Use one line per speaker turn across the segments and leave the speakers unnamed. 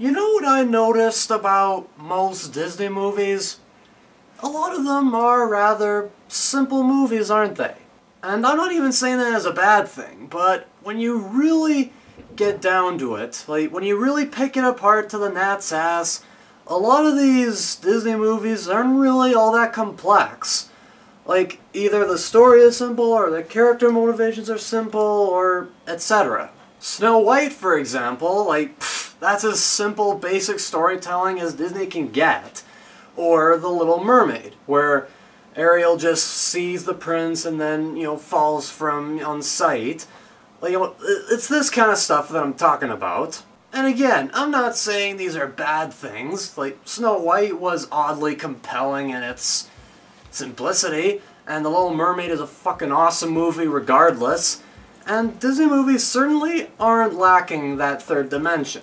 You know what I noticed about most Disney movies? A lot of them are rather simple movies, aren't they? And I'm not even saying that as a bad thing, but when you really get down to it, like when you really pick it apart to the gnat's ass, a lot of these Disney movies aren't really all that complex. Like, either the story is simple, or the character motivations are simple, or etc. Snow White, for example, like, that's as simple, basic storytelling as Disney can get. Or The Little Mermaid, where Ariel just sees the prince and then, falls from on sight. Like, it's this kind of stuff that I'm talking about. And again, I'm not saying these are bad things. Like, Snow White was oddly compelling in its simplicity, and The Little Mermaid is a fucking awesome movie regardless. And Disney movies certainly aren't lacking that third dimension.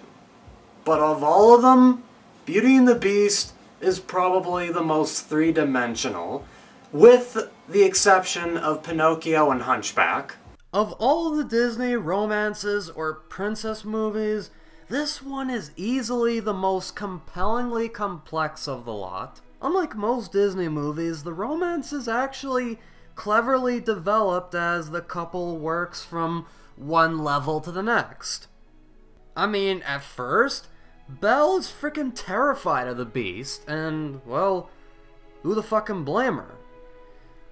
But of all of them, Beauty and the Beast is probably the most three-dimensional, with the exception of Pinocchio and Hunchback. Of all the Disney romances or princess movies, this one is easily the most compellingly complex of the lot. Unlike most Disney movies, the romance is actually cleverly developed as the couple works from one level to the next. I mean, at first, Belle is freaking terrified of the Beast, and, well, who the fuck can blame her?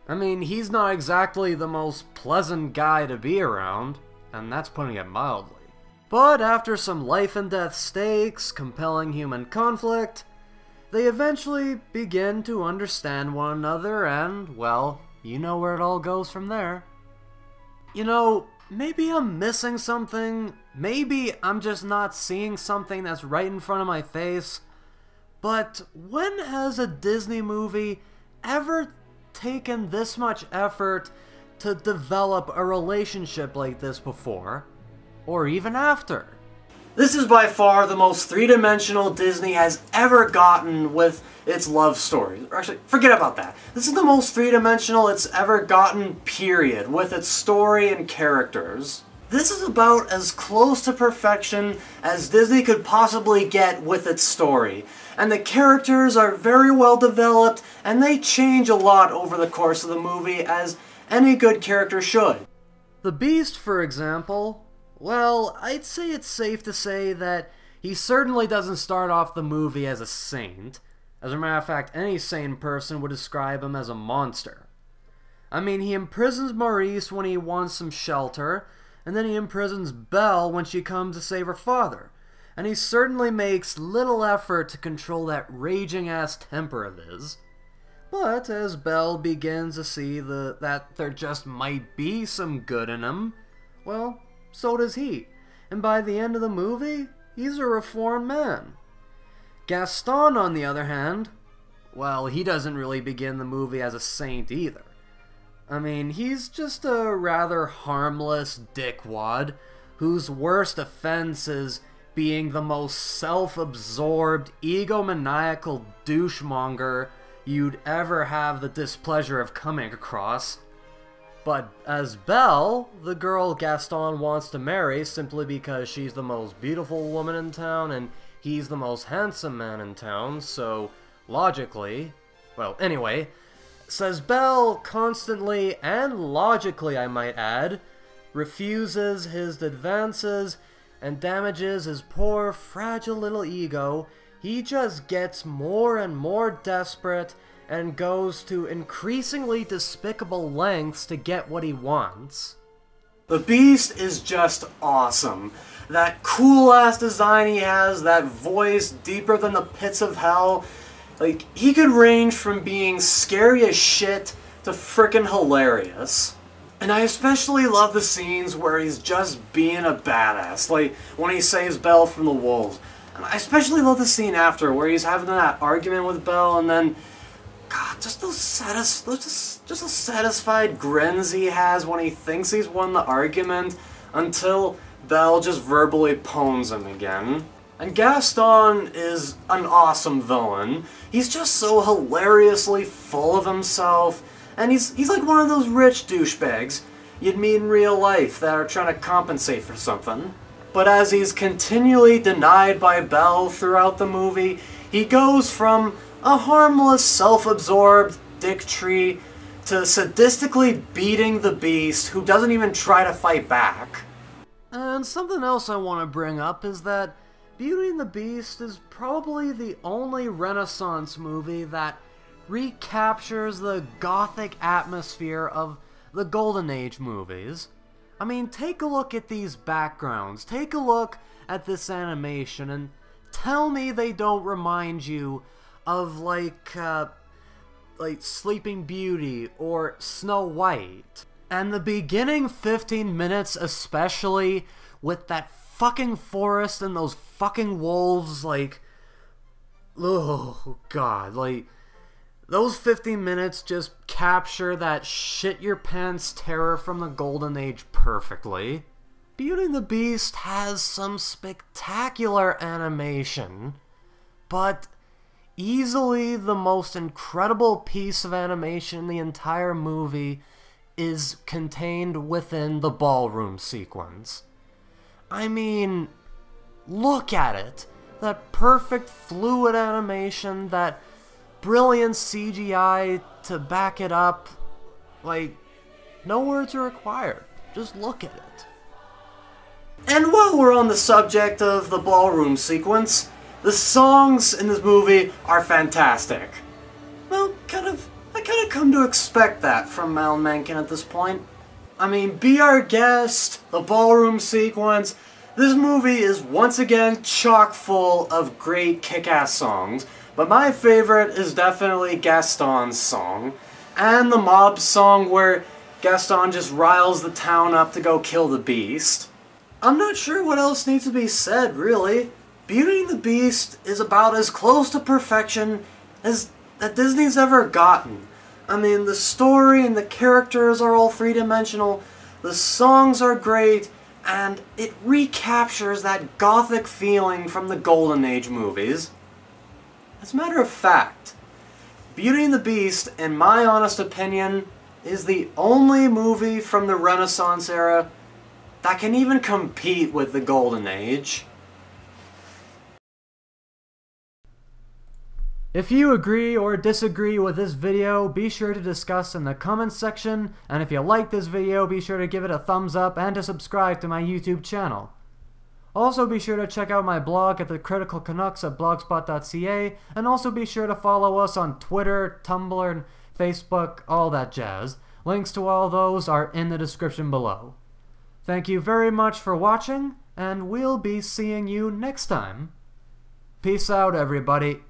I mean, he's not exactly the most pleasant guy to be around, and that's putting it mildly. But after some life-and-death stakes, compelling human conflict, they eventually begin to understand one another, and, well, you know where it all goes from there. Maybe I'm missing something, maybe I'm just not seeing something that's right in front of my face, but when has a Disney movie ever taken this much effort to develop a relationship like this before, or even after? This is by far the most three-dimensional Disney has ever gotten with its love story. Actually, forget about that. This is the most three-dimensional it's ever gotten, period, with its story and characters. This is about as close to perfection as Disney could possibly get with its story. And the characters are very well developed, and they change a lot over the course of the movie, as any good character should. The Beast, for example, well, I'd say it's safe to say that he certainly doesn't start off the movie as a saint. As a matter of fact, any sane person would describe him as a monster. I mean, he imprisons Maurice when he wants some shelter, and then he imprisons Belle when she comes to save her father. And he certainly makes little effort to control that raging-ass temper of his. But as Belle begins to see that there just might be some good in him, well, so does he. And by the end of the movie, he's a reformed man. Gaston, on the other hand, well, he doesn't really begin the movie as a saint either. I mean, he's just a rather harmless dickwad whose worst offense is being the most self-absorbed, egomaniacal douchemonger you'd ever have the displeasure of coming across. But as Belle, the girl Gaston wants to marry simply because she's the most beautiful woman in town and he's the most handsome man in town, so logically, well, anyway, says Belle constantly and logically, I might add, refuses his advances and damages his poor, fragile little ego. He just gets more and more desperate and goes to increasingly despicable lengths to get what he wants. The Beast is just awesome. That cool-ass design he has, that voice deeper than the pits of hell, like, he could range from being scary as shit to frickin' hilarious. And I especially love the scenes where he's just being a badass, like when he saves Belle from the wolves. And I especially love the scene after, where he's having that argument with Belle, and then, God, just those satisfied grins he has when he thinks he's won the argument, until Belle just verbally pwns him again. And Gaston is an awesome villain. He's just so hilariously full of himself, and he's like one of those rich douchebags you'd meet in real life that are trying to compensate for something. but as he's continually denied by Belle throughout the movie, he goes from a harmless, self-absorbed dick tree to sadistically beating the Beast, who doesn't even try to fight back. And something else I want to bring up is that Beauty and the Beast is probably the only Renaissance movie that recaptures the gothic atmosphere of the Golden Age movies. I mean, take a look at these backgrounds, take a look at this animation, and tell me they don't remind you of, like Sleeping Beauty or Snow White. And the beginning 15 minutes especially, with that fucking forest and those fucking wolves, like, oh god, like, those 15 minutes just capture that shit-your-pants terror from the Golden Age perfectly. Beauty and the Beast has some spectacular animation, but easily the most incredible piece of animation in the entire movie is contained within the ballroom sequence. I mean, look at it. That perfect fluid animation, that brilliant CGI to back it up. Like, no words are required. Just look at it. And while we're on the subject of the ballroom sequence, the songs in this movie are fantastic. Well, I kind of come to expect that from Alan Menken at this point. I mean, Be Our Guest, the ballroom sequence, this movie is once again chock full of great kick-ass songs, but my favorite is definitely Gaston's song, and the mob song where Gaston just riles the town up to go kill the Beast. I'm not sure what else needs to be said, really. Beauty and the Beast is about as close to perfection as that Disney's ever gotten. I mean, the story and the characters are all three-dimensional, the songs are great, and it recaptures that gothic feeling from the Golden Age movies. As a matter of fact, Beauty and the Beast, in my honest opinion, is the only movie from the Renaissance era that can even compete with the Golden Age. If you agree or disagree with this video, be sure to discuss in the comments section, and if you like this video, be sure to give it a thumbs up and to subscribe to my YouTube channel. Also be sure to check out my blog at The Critical Canucks at blogspot.ca, and also be sure to follow us on Twitter, Tumblr, and Facebook, all that jazz. Links to all those are in the description below. Thank you very much for watching, and we'll be seeing you next time. Peace out, everybody.